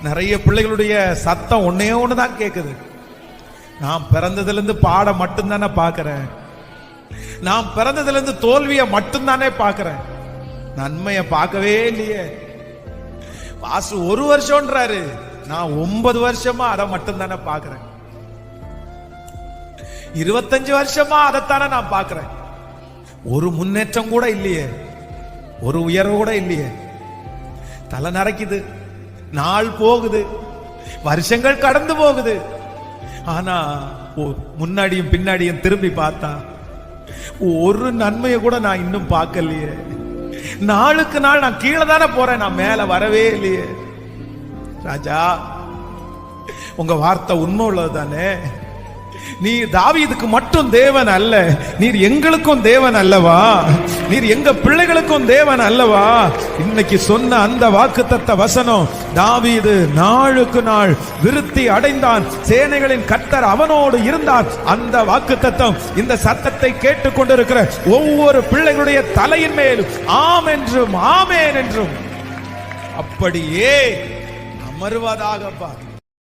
நிறைய பிள்ளைகளுடைய சத்தம் ஒன்னே ஒண்ணுதான் கேக்குது. நான் பிறந்ததுல இருந்து பாட மட்டும்தானே பாக்குறேன், நான் பிறந்ததுல இருந்து தோல்வியை மட்டும்தானே பாக்குறேன், நன்மையை பார்க்கவே இல்லையே. பாசு 1 வருஷம்ன்றாரு, நான் 9 வருஷமா அதை மட்டும்தானே பாக்குறேன். 25 வருஷமா அதைத்தானே நான் பாக்குறேன். ஒரு முன்னேற்றம் கூட இல்லையே, ஒரு உயர்வு கூட இல்லையே. தலை நரைக்குது, நாள் போகுது, வருஷங்கள் கடந்து போகுது. ஆனா முன்னாடியும் பின்னாடியும் திரும்பி பார்த்தா ஒரு நன்மையை கூட நான் இன்னும் பார்க்கலையே. நாளுக்கு நாள் நான் கீழே தானே போறேன், நான் மேல வரவே இல்லையே. ராஜா, உங்க வார்த்தை உண்மை உள்ளது தானே? நீர் தாவீதுக்கு மட்டும் தேவன் அல்ல, நீர் எங்களுக்கும் தேவன் அல்லவா? நீர் எங்க பிள்ளைகளுக்கும் தேவன் அல்லவா? இன்னைக்கு சொன்ன அந்த வாக்குத்தத்த வசனம், தாவீது நாளுக்கு நாள் விருத்தி அடைந்தான், சேனைகளின் கர்த்தர் அவனோடு இருந்தார். அந்த வாக்குத்தத்தம் இந்த சத்தத்தை கேட்டுக் கொண்டிருக்கிற ஒவ்வொரு பிள்ளைகளுடைய தலையின் மேலும் ஆம் என்றும் ஆமேன் என்றும் அப்படியே அமர்வதாகப்பா.